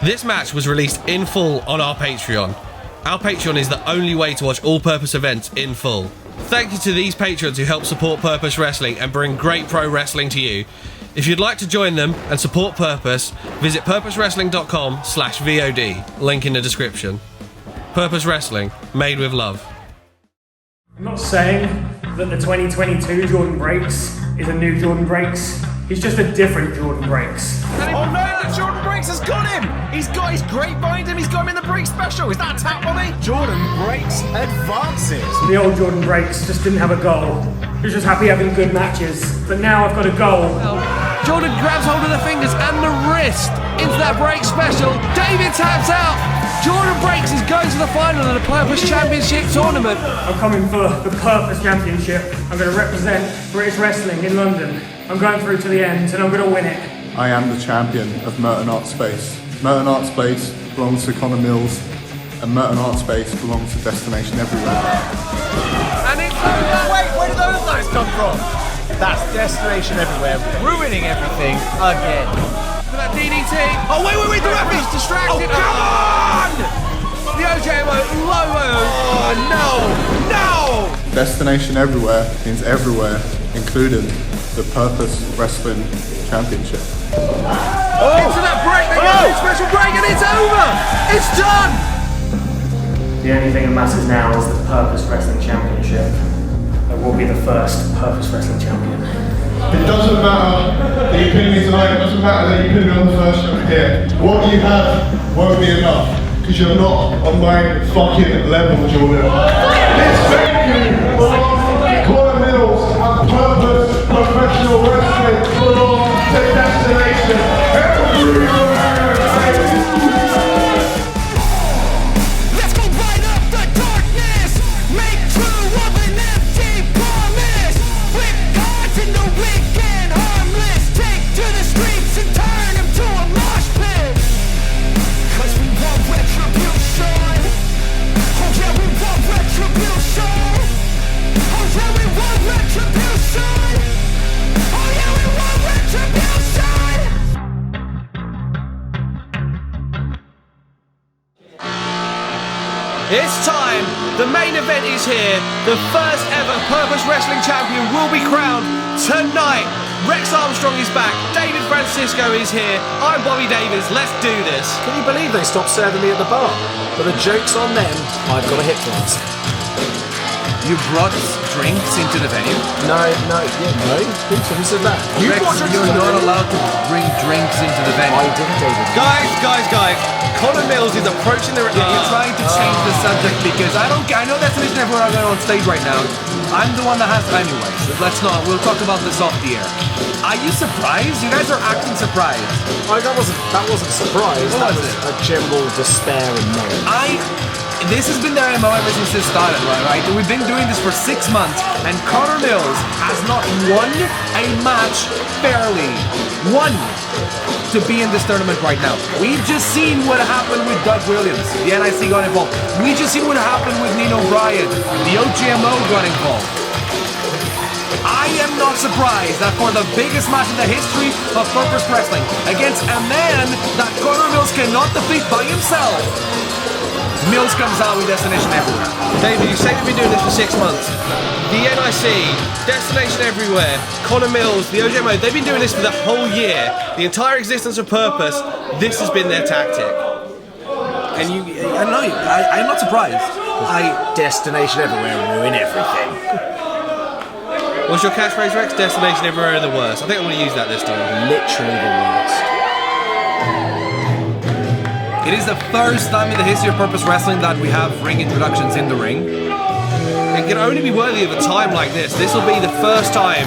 This match was released in full on our Patreon. Our Patreon is the only way to watch all-purpose events in full. Thank you to these patrons who help support Purpose Wrestling and bring great pro wrestling to you. If you'd like to join them and support Purpose, visit purposewrestling.com/VOD. Link in the description. Purpose Wrestling, made with love. I'm not saying that the 2022 Jordon Breaks is a new Jordon Breaks. He's just a different Jordon Breaks. Oh no, the Jordon Breaks has got him! He's got his great behind him, he's got him in the Break special. Is that a tap on me? Jordon Breaks advances. The old Jordon Breaks just didn't have a goal. He was just happy having good matches. But now I've got a goal. Jordan grabs hold of the fingers and the wrist into that Break special. David taps out. Jordon Breaks is going to the final of the Purpose Championship tournament. I'm coming for the Purpose Championship. I'm going to represent British wrestling in London. I'm going through to the end and I'm going to win it. I am the champion of Merton Art Space. Merton Art Space belongs to Connor Mills, and Merton Art Space belongs to Destination Everywhere. And it's over. Wait, where did those guys come from? That's Destination Everywhere, ruining everything again. For that DDT. Oh wait, the ref is distracted. Oh, come on! The O.J.M.O. logo. Oh no! Destination Everywhere means everywhere, including the Purpose Wrestling Championship. Into that break, they get a special break and it's over! It's done! The only thing that matters now is the Purpose Wrestling Championship. I will be the first Purpose Wrestling Champion. It doesn't matter that you pin me tonight, it doesn't matter that you pin me on the first show here. What you have won't be enough, because you're not on my fucking level, Jordan. Let's thank you for Connor Mills and Purpose Professional Wrestling belong to Destination Everywhere. Let's go light up the darkness, make true of an empty promise. With gods in the weekend, harmless, take to the streets and turn them to a mosh pit. Cause we want retribution. Oh yeah, we want retribution. Oh yeah, we want retribution. Oh yeah, we want retribution. It's time! The main event is here. The first ever Purpose Wrestling Champion will be crowned tonight. Rex Armstrong is back. David Francisco is here. I'm Bobby Davies. Let's do this. Can you believe they stopped serving me at the bar? But the joke's on them. I've got a hit dance. You brought drinks into the venue? No. Who said that? You Rex, brought drinks you're into the not venue? allowed to bring drinks into the venue. I didn't, David. Guys. Connor Mills is approaching the... You're trying to change the subject because I know Destination Everywhere are going on stage right now. I'm the one that has anyway, so let's not. We'll talk about this off the air. Are you surprised? You guys are acting surprised. That wasn't a surprise. What That was was it? a general despair and moan. This has been their MO ever since this started, right? We've been doing this for 6 months, and Connor Mills has not won a match fairly. One to be in this tournament right now. We've just seen what happened with Doug Williams. The NIC got involved. We just seen what happened with Nino Bryant. The O.J.M.O. got involved. I am not surprised that for the biggest match in the history of Purpose Wrestling, against a man that Connor Mills cannot defeat by himself, Mills comes out with Destination Everywhere. David, you say we've been doing this for 6 months. The NIC, Destination Everywhere, Connor Mills, the O.J.M.O, they've been doing this for the whole year. The entire existence of Purpose, this has been their tactic. And I don't know, I'm not surprised. Destination Everywhere ruin everything. What's your catchphrase, Rex? Destination Everywhere are the worst. I think I'm going to use that this time. Literally the worst. It is the first time in the history of Purpose Wrestling that we have ring introductions in the ring. It can only be worthy of a time like this. This will be the first time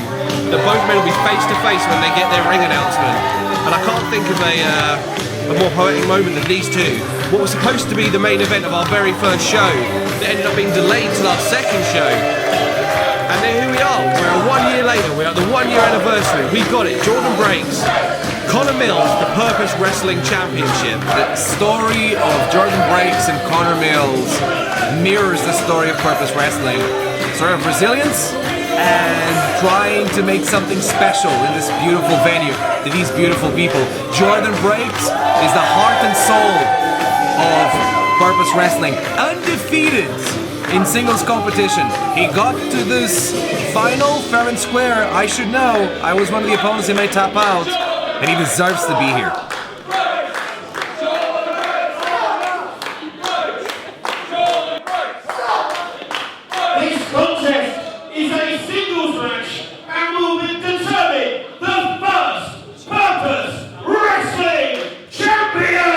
that both men will be face to face when they get their ring announcement. And I can't think of a more poetic moment than these two. What was supposed to be the main event of our very first show that ended up being delayed till our second show. And then here we are. We're 1 year later. We're at the 1 year anniversary. We've got it. Jordon Breaks, Connor Mills, the Purpose Wrestling Championship. The story of Jordon Breaks and Connor Mills mirrors the story of Purpose Wrestling. Story of resilience, and trying to make something special in this beautiful venue to these beautiful people. Jordon Breaks is the heart and soul of Purpose Wrestling. Undefeated in singles competition. He got to this final fair and square. I should know. I was one of the opponents he may tap out, and he deserves to be here. This contest is a singles match and will determine the first Purpose Wrestling Champion!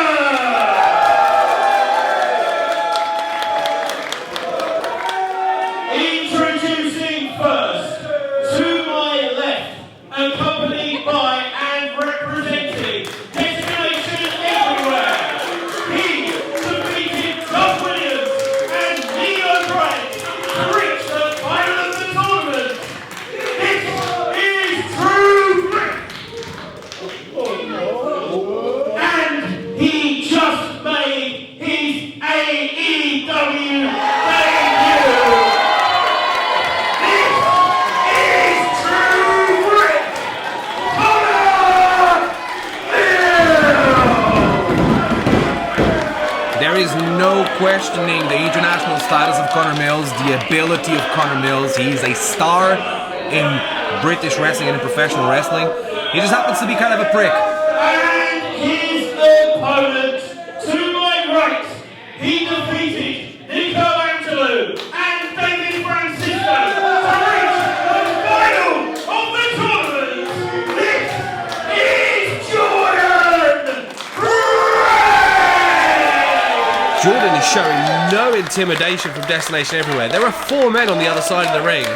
Introducing first, to my left, accompanied by and representing Destination Everywhere, he defeated Doug Williams and Nino Bryant to reach the final of the tournament. This is Trew, and he just made his AEW debut. There is no questioning the international status of Connor Mills, the ability of Connor Mills. He's a star in British wrestling and in professional wrestling. He just happens to be kind of a prick. And his opponent, to my right, he defeated Nico Angelo and David Francisco to reach the final of the tournament. This is Jordon Breaks! Jordon is showing no intimidation from Destination Everywhere. There are 4 men on the other side of the ring.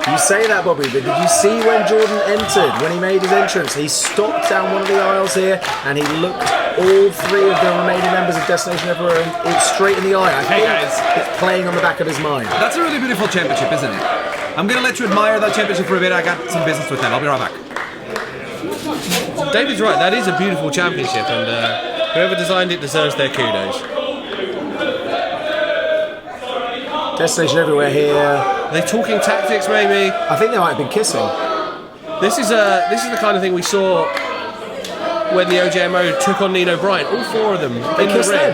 You say that, Bobby, but did you see when Jordon entered, when he made his entrance? He stopped down one of the aisles here and he looked all 3 of the remaining members of Destination Everywhere straight in the eye. I think it's playing on the back of his mind. That's a really beautiful championship, isn't it? I'm going to let you admire that championship for a bit. I got some business with them. I'll be right back. David's right, that is a beautiful championship, and whoever designed it deserves their kudos. Destination Everywhere here. Are they talking tactics, maybe? I think they might have been kissing. This is the kind of thing we saw when the O.J.M.O took on Nino Bryant. All 4 of them in the ring.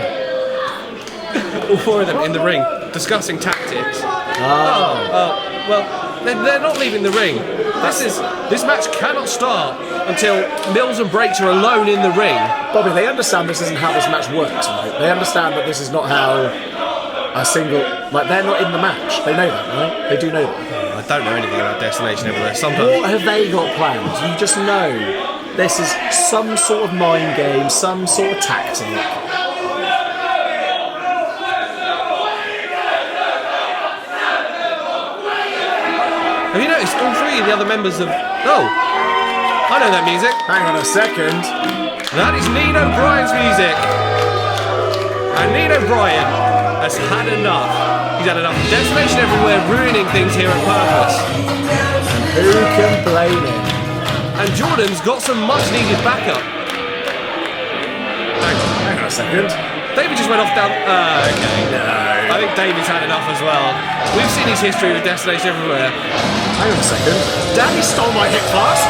All 4 of them in the ring discussing tactics. Well, they're not leaving the ring. This match cannot start until Mills and Breaks are alone in the ring. Bobby, they understand this isn't how this match works, right? They understand that this is not how a single, like, they're not in the match. They know that, right? They do know that. I don't know anything about Destination Everywhere. Sometimes. What have they got planned? You just know this is some sort of mind game, some sort of tactic. Have you noticed all 3 of the other members of... Oh, I know that music. Hang on a second. That is Nino Bryant's music. And Nino Bryant has had enough. He's had enough of Destination Everywhere ruining things here at Purpose. Who can blame him? And Jordan's got some much needed backup. Hang on a second. David just went off down... okay. No. I think David's had enough as well. We've seen his history with Destination Everywhere. Hang on a second. Daddy stole my hip flask.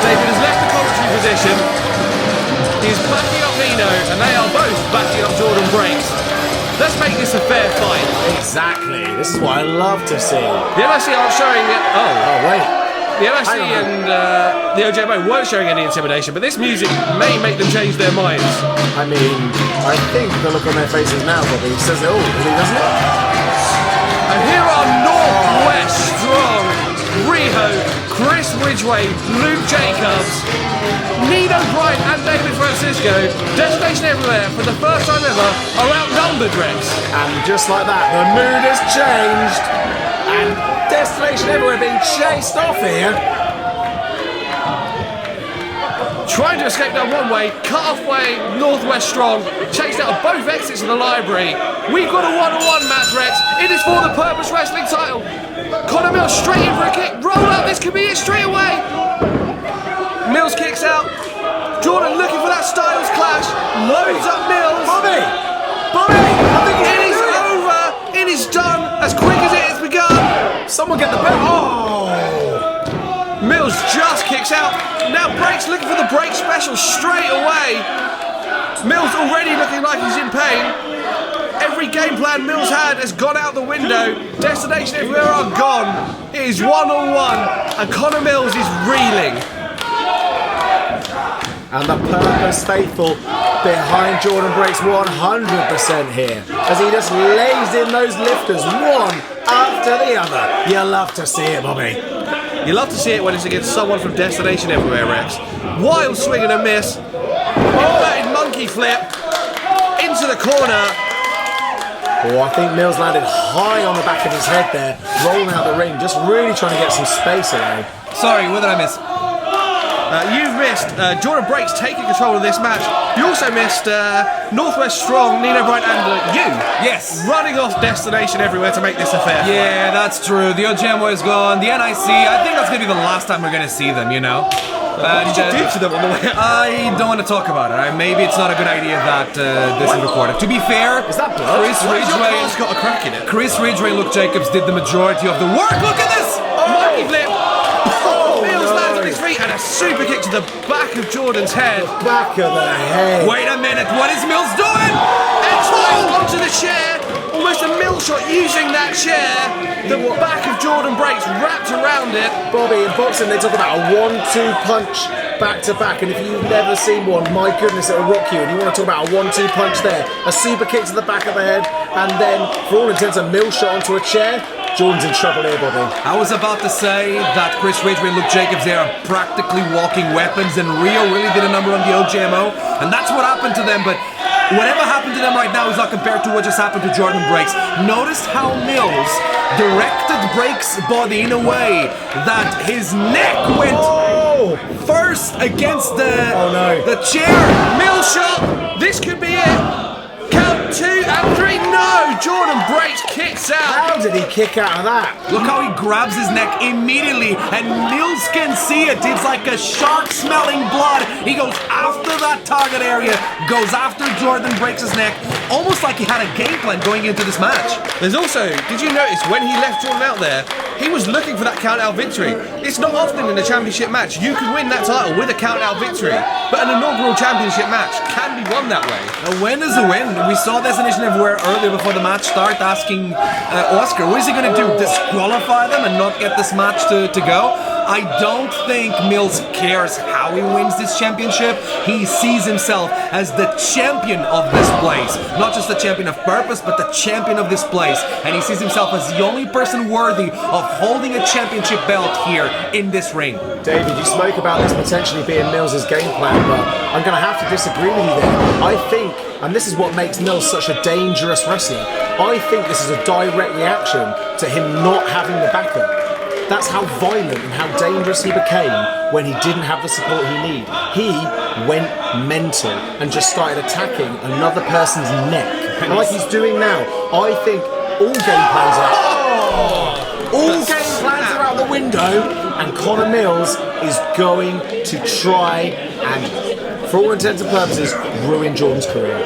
David has left the commentary position. He's backing up Nino, and they are both backing up Jordon Breaks. Let's make this a fair fight. Exactly. This is what I love to see. The LSC aren't showing it. Oh, wait. The LSC and the O.J.M.O weren't showing any intimidation, but this music may make them change their minds. I mean, I think the look on their faces now, Bobby, says it all, doesn't it? And here are Northwest Strong, Rhio, Chris Ridgeway, Luke Jacobs, Nino Bryant and David Francisco. Destination Everywhere, for the first time ever, are outnumbered, Rex. And just like that, the mood has changed. And Destination Everywhere being chased off here. Trying to escape down one way, cut off way, Northwest Strong, chased out of both exits of the library. We've got a one-on-one match, Rex. It is for the Purpose Wrestling title. Connor Mills straight in for a kick. Roll out, this could be it straight away. Mills kicks out. Jordon looking for that Styles clash. Loads up Mills. Bobby, I think it is over. It is done as quick as it has begun. someone get the bell? Oh! Mills just kicks out. Now Breaks looking for the break special straight away. Mills already looking like he's in pain. Every game plan Mills had has gone out the window. Destination Everywhere are gone. It is 1-on-1 and Connor Mills is reeling. And the purpose faithful behind Jordon Breaks 100% here. As he just lays in those lifters one after the other. You love to see it, Bobby. You love to see it when it's against someone from Destination Everywhere, Rex. Wild swing and a miss. Inverted monkey flip. Into the corner. Oh, I think Mills landed high on the back of his head there. Rolling out the ring. Just really trying to get some space around. Sorry, what did I miss? You've missed Jordon Breaks taking control of this match. You also missed Northwest Strong, Nino, Bryant, and you. Yes. Running off Destination Everywhere to make this a fair fight. Yeah, that's true. The O.J.M.O is gone. The NIC, I think that's going to be the last time we're going to see them, you know? What did you do to them on the way out? I don't want to talk about it. Maybe it's not a good idea that this is recorded. To be fair, Is that blood? Chris Why has your Ridgeway, car's got a crack in it? Chris Ridgeway, Luke Jacobs did the majority of the work. Look at this! Monkey flip. Mills lands on his feet and a super kick to the back of Jordan's head. Back of the head. Wait a minute, what is Mills doing? X-Files onto the chair. Almost a mill shot using that chair. The back of Jordon Breaks wrapped around it. Bobby, in boxing they talk about a 1-2 punch back to back, and if you've never seen one, my goodness, it'll rock you. And you want to talk about a 1-2 punch there, a super kick to the back of the head, and then for all intents a mill shot onto a chair. Jordan's in trouble here, Bobby. I was about to say that Chris Ridgeway and Luke Jacobs there are practically walking weapons, and Rhio really did a number on the O.J.M.O, and that's what happened to them, but whatever happened to them right now is not compared to what just happened to Jordon Breaks. Notice how Mills directed Breaks' body in a way that his neck went first against the chair. Mill shot. This could be it. Count 2 and 3. No, Jordon Breaks kicks out. How did he kick out of that? Look how he grabs his neck immediately, and Mills can see it. It's like a shark smelling blood. He goes after that target area, goes after Jordon Breaks his neck, almost like he had a game plan going into this match. There's also, did you notice when he left Jordan out there, he was looking for that count-out victory. It's not often in a championship match you can win that title with a count-out victory, but an inaugural championship match can be won that way. A win is a win. We saw Destination Everywhere earlier before the match start asking Oscar, what is he going to do? Disqualify them and not get this match to go? I don't think Mills cares how he wins this championship. He sees himself as the champion of this place. Not just the champion of purpose, but the champion of this place. And he sees himself as the only person worthy of holding a championship belt here in this ring. David, you spoke about this potentially being Mills' game plan, but I'm going to have to disagree with you there. I think, and this is what makes Mills such a dangerous wrestler, I think this is a direct reaction to him not having the backup. That's how violent and how dangerous he became when he didn't have the support he needed. He went mental and just started attacking another person's neck. And like he's doing now, I think all game plans are out the window, and Connor Mills is going to try and, for all intents and purposes, ruin Jordan's career.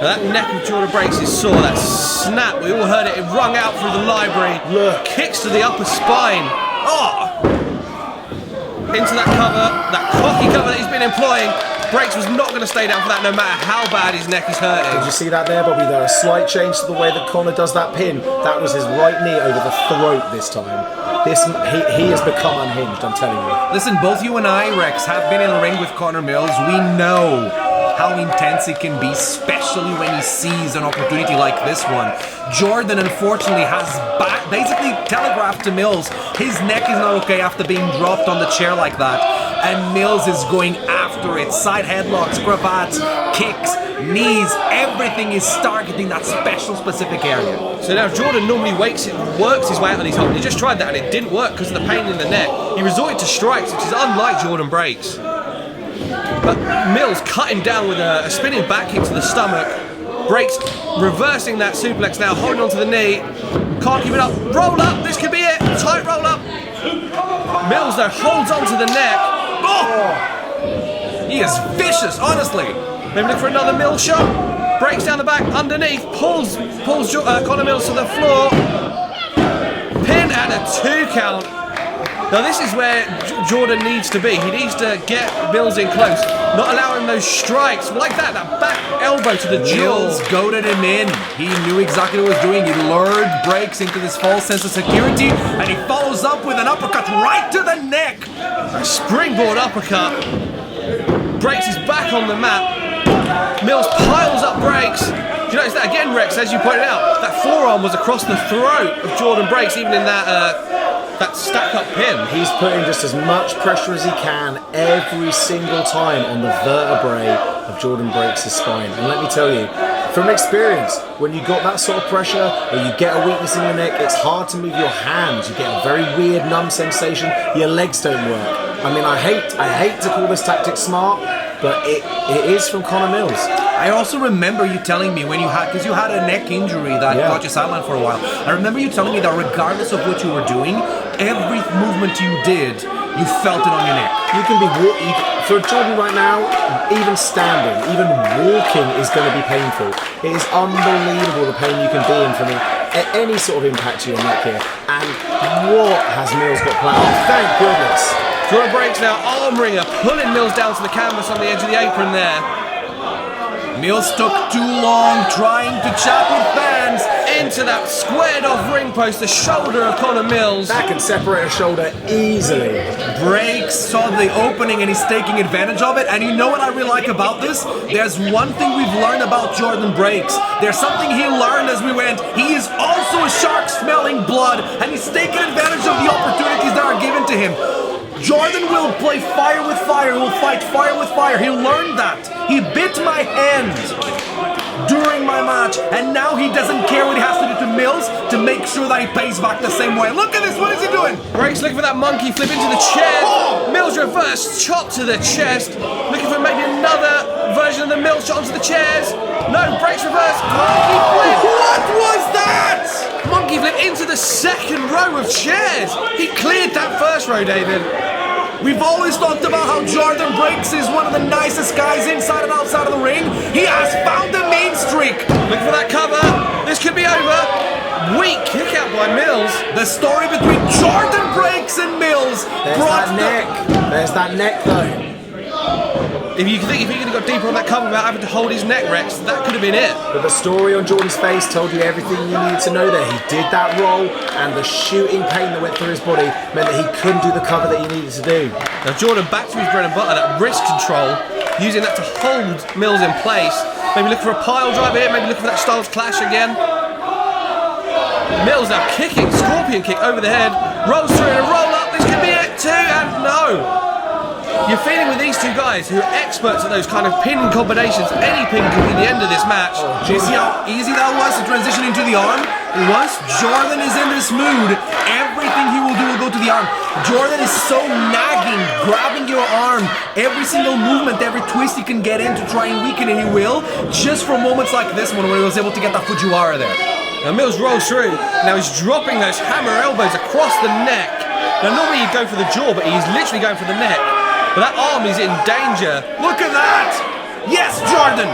That neck of Jordon Breaks is sore, that snap, we all heard it, it rung out through the library. Look. Kicks to the upper spine. Into that cover, that cocky cover that he's been employing. Breaks was not going to stay down for that no matter how bad his neck is hurting. Did you see that there, Bobby? There a slight change to the way that Connor does that pin. That was his right knee over the throat this time. He has become unhinged, I'm telling you. Listen, both you and I, Rex, have been in the ring with Connor Mills. We know how intense it can be, especially when he sees an opportunity like this one. Jordan, unfortunately, has basically telegraphed to Mills his neck is not okay after being dropped on the chair like that. And Mills is going after it. Side headlocks, cravats, kicks, knees, everything is targeting that special specific area. So now Jordan normally works his way out on his hold. He just tried that and it didn't work because of the pain in the neck. He resorted to strikes, which is unlike Jordon Breaks. But Mills cut him down with a spinning back kick to the stomach. Breaks reversing that suplex now, holding onto the knee. Can't keep it up. Roll up, this could be it. Tight roll up. Mills though holds onto the neck. Oh! He is vicious, honestly. Maybe look for another Mills shot. Breaks down the back underneath. Pulls Connor Mills to the floor. pin and a 2 count. Now this is where Jordon needs to be. He needs to get Mills in close, not allowing those strikes like that back elbow to the Mills jaw. goaded him in. He knew exactly what he was doing. He lured Breaks into this false sense of security, and he follows up with an uppercut right to the neck. A springboard uppercut. Breaks is back on the mat. Mills piles up Breaks. Do you notice that again, Rex, as you pointed out? That forearm was across the throat of Jordon Breaks, even in that stack-up pin. He's putting just as much pressure as he can every single time on the vertebrae of Jordon Breaks' spine. And let me tell you, from experience, when you got that sort of pressure or you get a weakness in your neck, it's hard to move your hands. You get a very weird numb sensation. Your legs don't work. I mean, I hate to call this tactic smart, but it is from Connor Mills. I also remember you telling me when you had, because you had a neck injury that got you sidelined for a while. I remember you telling me that regardless of what you were doing, every movement you did, you felt it on your neck. You can be for Jordon right now, even standing, even walking is going to be painful. It is unbelievable the pain you can be in from any sort of impact to your neck here. And what has Mills got planned? Oh, thank goodness. Jordon Breaks now, arm wringer, pulling Mills down to the canvas on the edge of the apron there. Mills took too long trying to chat with fans. Into that squared off ring post, the shoulder of Connor Mills. That can separate a shoulder easily. Breaks saw the opening and he's taking advantage of it. And you know what I really like about this? There's one thing we've learned about Jordon Breaks. There's something he learned as we went. He is also a shark smelling blood, and he's taking advantage of the opportunities that are given to him. Jordan will play fire with fire, will fight fire with fire. He learned that. He bit my hand during my match, and now he doesn't care what he has to do to Mills to make sure that he pays back the same way. Look at this, what is he doing? Breaks looking for that monkey flip into the chest. Mills reverse chop to the chest. Looking for maybe another version of the Mills shot onto the chairs. No, Breaks reverse. Monkey flip. What was that? Monkey flip into the second row of chairs. He cleared that first row, David. We've always talked about how Jordon Breaks is one of the nicest guys inside and outside of the ring. He has found the main streak. Looking for that cover. This could be over. Weak kick out by Mills. The story between Jordon Breaks and Mills brought There's that neck though. If you could have got deeper on that cover without having to hold his neck, Rex, that could have been it. But the story on Jordan's face told you everything you needed to know there. He did that roll, and the shooting pain that went through his body meant that he couldn't do the cover that he needed to do. Now Jordan back to his bread and butter, that wrist control, using that to hold Mills in place. Maybe looking for a pile driver here, maybe looking for that Styles Clash again. Mills now kicking, scorpion kick over the head, rolls through and a roll up, this could be it too, and no. You're feeling with these two guys who are experts at those kind of pin combinations. Any pin could be the end of this match. Do you see how easy that was to transition into the arm? Once Jordan is in this mood, everything he will do will go to the arm. Jordan is so nagging, grabbing your arm. Every single movement, every twist he can get in to try and weaken it, he will. Just for moments like this one where he was able to get that Fujiwara there. Now Mills rolls through. Now he's dropping those hammer elbows across the neck. Now normally you'd go for the jaw, but he's literally going for the neck. But that arm is in danger. Look at that! Yes, Jordan!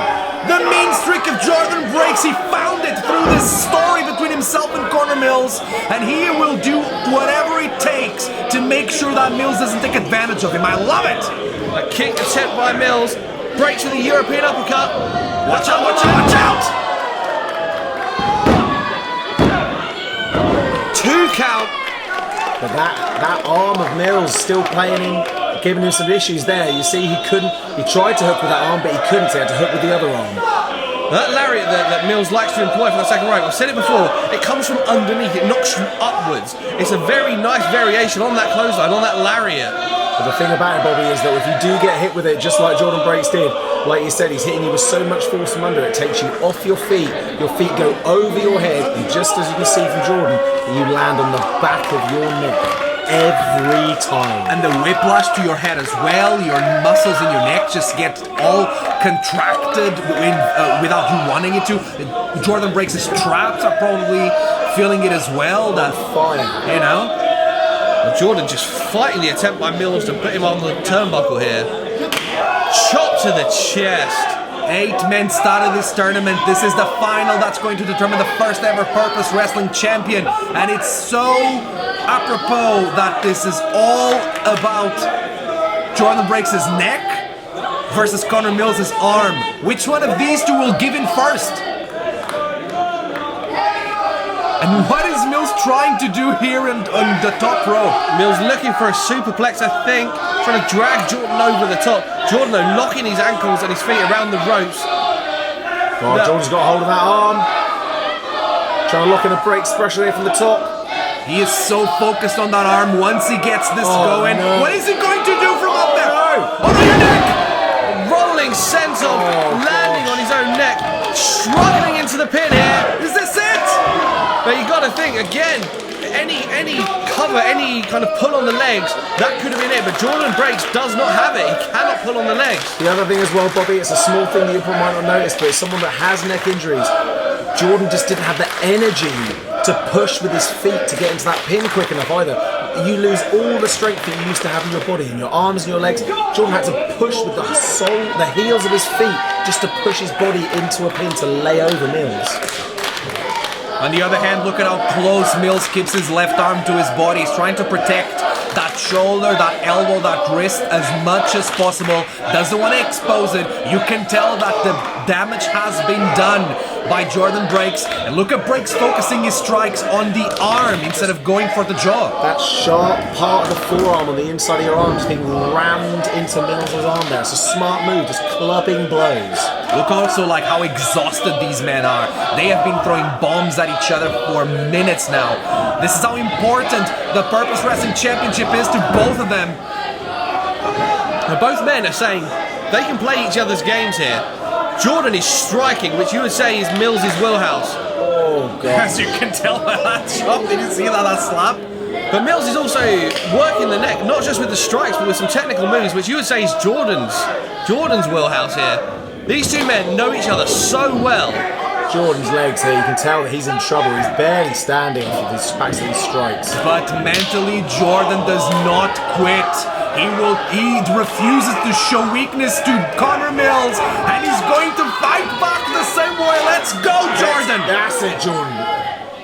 The main streak of Jordon Breaks. He found it through this story between himself and Connor Mills, and he will do whatever it takes to make sure that Mills doesn't take advantage of him. I love it! A kick attempt by Mills. Breaks with a European uppercut. Watch out, watch out, watch out! 2 count. But that arm of Mills still playing him, giving him some issues there. You see, he tried to hook with that arm, but he couldn't. He had to hook with the other arm. That lariat that Mills likes to employ for the second rope, I've said it before, it comes from underneath, it knocks you upwards. It's a very nice variation on that clothesline, on that lariat. But the thing about it, Bobby, is that if you do get hit with it, just like Jordon Breaks did, like you said, he's hitting you with so much force from under, it takes you off your feet go over your head, and just as you can see from Jordan, you land on the back of your neck every time. And the whiplash to your head as well, your muscles in your neck just get all contracted without you wanting it to. Jordon Breaks' traps are probably feeling it as well. That fire, you know? Jordan just fighting the attempt by Mills to put him on the turnbuckle here. Chop to the chest. 8 men started this tournament. This is the final that's going to determine the first ever Purpose Wrestling champion. And it's so apropos that this is all about Jordon Breaks' neck versus Connor Mills' arm. Which one of these two will give in first? And what is Mills trying to do here on the top rope? Mills looking for a superplex, I think, trying to drag Jordon over the top. Jordon, though, locking his ankles and his feet around the ropes. Oh, Jordan's got a hold of that arm. Trying to lock in a Breaks special here from the top. He is so focused on that arm once he gets this going. No. What is he going to do from up there? Oh, no, your neck! Rolling senton, landing on his own neck, struggling into the pin here. Is this it? But you got to think again. Any cover, any kind of pull on the legs, that could have been it. But Jordon Breaks does not have it. He cannot pull on the legs. The other thing as well, Bobby, it's a small thing that you might not notice, but it's someone that has neck injuries. Jordan just didn't have the energy to push with his feet to get into that pin quick enough either. You lose all the strength that you used to have in your body, in your arms and your legs. Jordan had to push with the heels of his feet just to push his body into a pin to lay over Mills. On the other hand, look at how close Mills keeps his left arm to his body. He's trying to protect that shoulder, that elbow, that wrist as much as possible. Doesn't want to expose it. You can tell that the damage has been done by Jordon Breaks. And look at Breaks focusing his strikes on the arm instead of going for the jaw. That sharp part of the forearm on the inside of your arm is being rammed into Mills' arm there. It's a smart move, just clubbing blows. Look also like how exhausted these men are. They have been throwing bombs at each other for minutes now. This is how important the Purpose Wrestling Championship is to both of them. Now, both men are saying they can play each other's games here. Jordon is striking, which you would say is Mills' wheelhouse. Oh, God. As you can tell by that chop, did you see that slap? But Mills is also working the neck, not just with the strikes, but with some technical moves, which you would say is Jordon's wheelhouse here. These two men know each other so well. Jordan's legs here, you can tell that he's in trouble. He's barely standing with his backs of these strikes. But mentally, Jordon does not quit. He refuses to show weakness to Connor Mills, and he's going to fight back the same way. Let's go, Jordon! That's it, Jordan.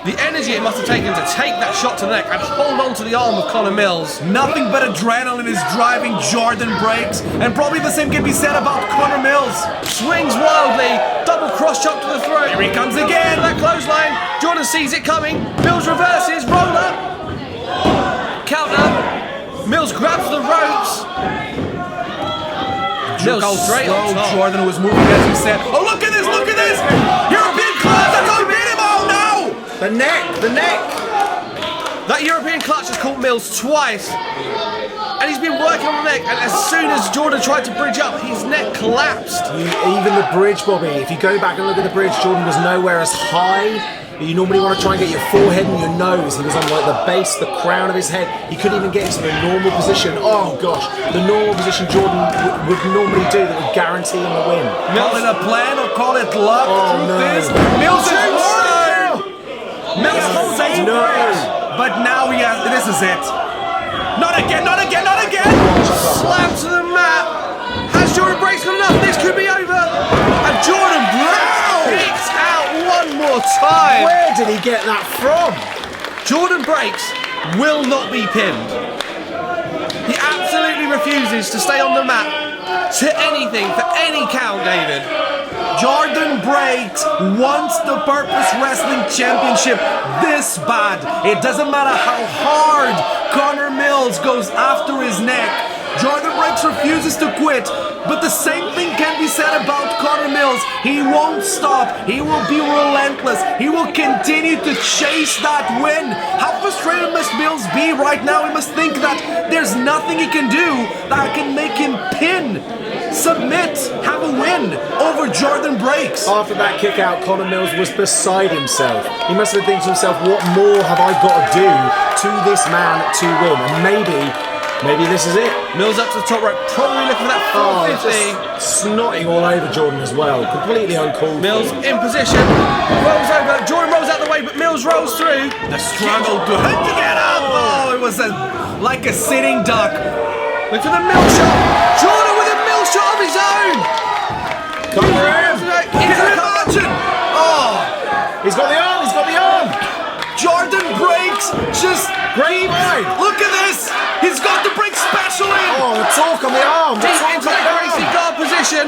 The energy it must have taken to take that shot to the neck and hold on to the arm of Connor Mills. Nothing but adrenaline is driving Jordon Breaks, and probably the same can be said about Connor Mills. Swings wildly, double cross chop to the throat. Here he comes again. That clothesline, Jordon sees it coming. Mills reverses, roller. Counter. Mills grabs the ropes. Mills straight on top. Jordon was moving as he said. Oh, look at this, look at this! European clutch, that's how he beat him! Oh no! The neck! That European clutch has caught Mills twice. And he's been working on the neck, and as soon as Jordon tried to bridge up, his neck collapsed. Even the bridge, Bobby, if you go back and look at the bridge, Jordan was nowhere as high. You normally want to try and get your forehead and your nose. He was on like the base, the crown of his head. He couldn't even get into the normal position. Oh gosh, the normal position Jordan would normally do that would guarantee him a win. Call it a plan or call it luck. Oh, Truth no. is, Mills is warning. Mills holds on. No. But now this is it. Not again, not again, not again! Slam to the mat. Has Jordon Breaks got enough? This could be over. And Jordon Breaks kicks out one more time. Where did he get that from? Jordon Breaks will not be pinned. He absolutely refuses to stay on the mat to anything for any count, David. Jordon Breaks wants the Purpose Wrestling Championship this bad. It doesn't matter how hard Connor Mills goes after his neck. Jordon Breaks refuses to quit, but the same thing can be said about Connor Mills. He won't stop. He will be relentless. He will continue to chase that win. How frustrated must Mills be right now? He must think that there's nothing he can do that can make him pin, submit, have a win over Jordon Breaks. After that kick out, Connor Mills was beside himself. He must have been thinking to himself, what more have I got to do to this man to win? And maybe this is it. Mills up to the top rope, probably looking for that 450. Just snotting all over Jordan as well. Completely uncalled. Mills in position, rolls over. Jordan rolls out the way, but Mills rolls through. The struggle to get up. Oh, it was like a sitting duck. Look for the Mills shot. Jordan with a Mills shot of his own. Connor on the arm. Deep into the racing guard position.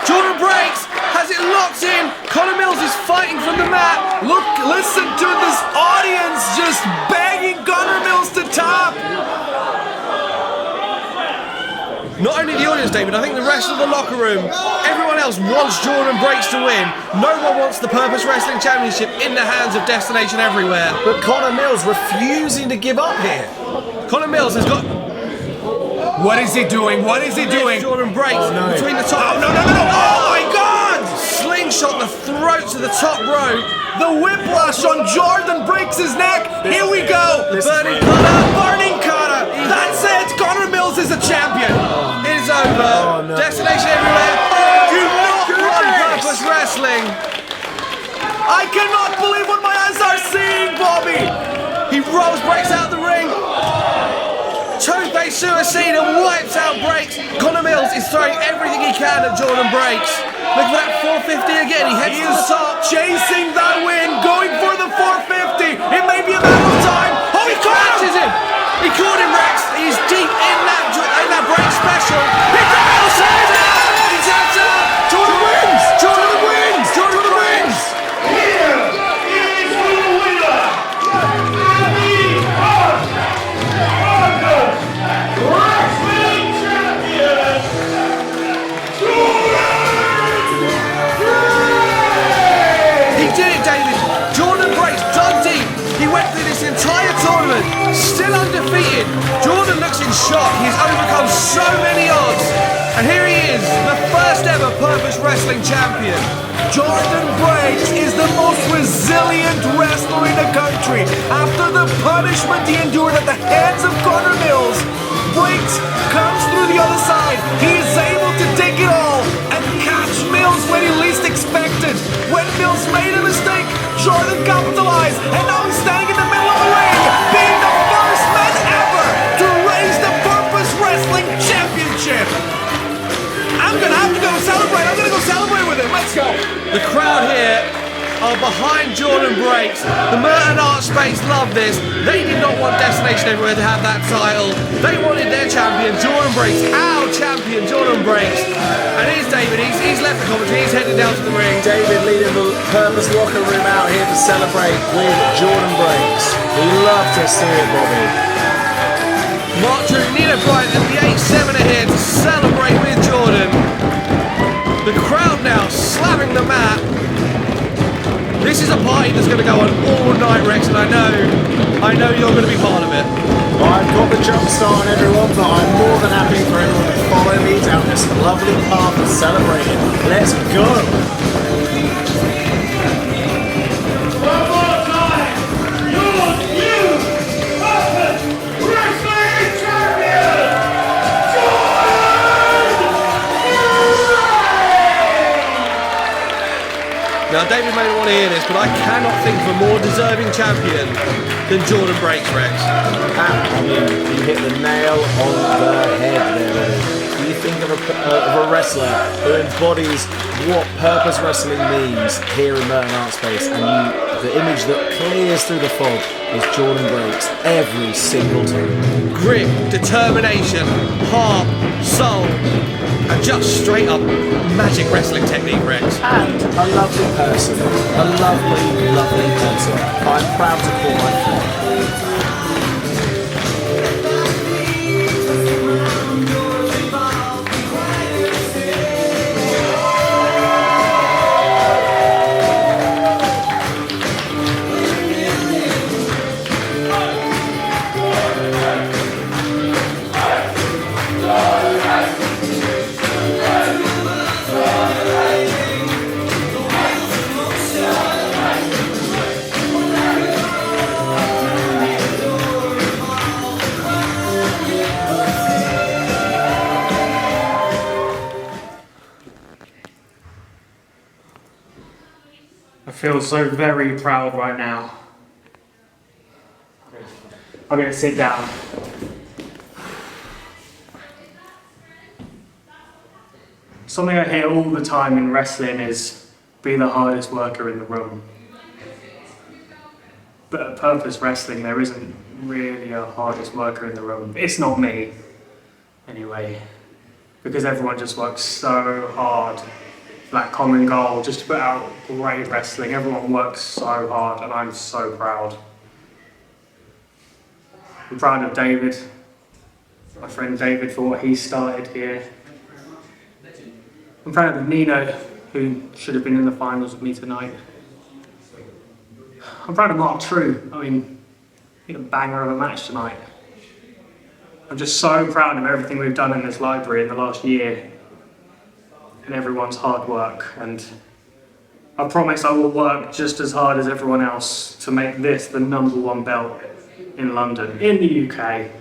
Jordon Breaks has it locked in. Connor Mills is fighting from the mat. Look, listen to this audience just begging Connor Mills to tap. Not only the audience, David, I think the rest of the locker room, everyone else wants Jordon Breaks to win. No one wants the Purpose Wrestling Championship in the hands of Destination Everywhere. But Connor Mills refusing to give up here. Connor Mills has got... What is he doing? What is he doing? Jordan Breaks between the top... Oh, no. Oh, my God! Slingshot the throat to the top rope. The whiplash on Jordon Breaks' neck. Here we go. Burning cutter. Burning cutter. That's it. Connor Mills is a champion. It is over. Oh, no. Destination Everywhere. Do not run Purpose Wrestling. I cannot believe what my eyes are seeing, Bobby. He rolls Breaks out the ring. Tope suicide and wipes out Breaks. Connor Mills is throwing everything he can at Jordon Breaks. Look for that 450 again. He heads to the top. Chasing that win, going for the 450. It may be a matter of time. Oh, he Catches him. He caught him, Rex. He's deep in that Breaks special. He taps out. He taps out. Jordan wins. Jordan wins. Jordan wins. Here is your winner, and the Wrestling Champion, He did it, David. Jordon Breaks dug deep. He went through this entire tournament, still undefeated. Jordan looks in shock. He's overcome so many odds. And here he is, the first ever Purpose Wrestling Champion. Jordon Breaks is the most resilient wrestler in the country. After the punishment he endured at the hands of Connor Mills, Breaks comes through the other side. He is able to take it all and catch Mills when he least expected. When Mills made a mistake, Jordan capitalized, and now he's standing in the middle of the ring, being the first man ever to raise the Purpose Wrestling Championship. I'm gonna have to go celebrate. I'm gonna go celebrate with him. Let's go. The crowd here are behind Jordon Breaks. The Merton Art Space love this. They did not want Destination Everywhere to have that title. They wanted their champion, Jordon Breaks. Our champion, Jordon Breaks. And here's David. He's left the commentary. He's headed down to the ring. David leading the Purpose locker room out here to celebrate with Jordon Breaks. We love to see it, Bobby. Mark Trew, Nino, Bryant and the 8-7 are here to celebrate with Jordan. The crowd now slamming the mat. This is a party that's going to go on all night, Rex, and I know you're going to be part of it. Well, I've got the jump start on everyone, but I'm more than happy for everyone to follow me down this lovely path of celebrating. Let's go! one more time, your new Purpose Wrestling Champion, Now, David may not want to hear this, but I cannot think of a more deserving champion than Jordon Breaks, Rex. I mean, you hit the nail on the head there, buddy. You think of a wrestler who embodies what Purpose Wrestling means here in Merton Art Space, and the image that clears through the fog is Jordon Breaks every single time. Grit, determination, heart, soul, and just straight up magic wrestling technique, Rex. And a lovely person. A lovely, lovely person. I'm proud to call my friend. I feel so very proud right now. I'm going to sit down. Something I hear all the time in wrestling is be the hardest worker in the room. But at Purpose Wrestling, there isn't really a hardest worker in the room. It's not me, anyway. because everyone just works so hard for that common goal, just to put out great wrestling. Everyone works so hard, and I'm so proud. I'm proud of David, my friend David, for what he started here. I'm proud of Nino, who should have been in the finals with me tonight. I'm proud of Mark Trew. I mean, he had a banger of a match tonight. I'm just so proud of everything we've done in this library in the last year and everyone's hard work. And I promise I will work just as hard as everyone else to make this the #1 belt in London, in the UK.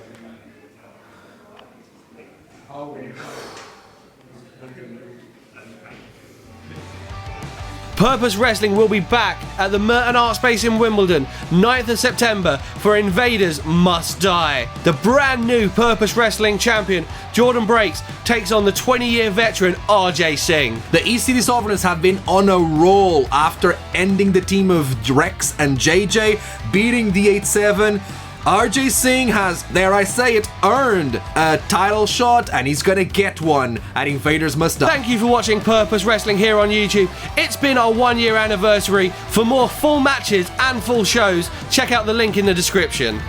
Purpose Wrestling will be back at the Merton Art Space in Wimbledon, 9th of September for Invaders Must Die. The brand new Purpose Wrestling champion, Jordon Breaks, takes on the 20-year veteran RJ Singh. The East City Sovereigns have been on a roll after ending the team of Rex and JJ, beating the 8-7. RJ Singh has, dare I say it, earned a title shot, and he's gonna get one at Invaders Must Die. Thank you for watching Purpose Wrestling here on YouTube. It's been our 1-year anniversary. For more full matches and full shows, check out the link in the description.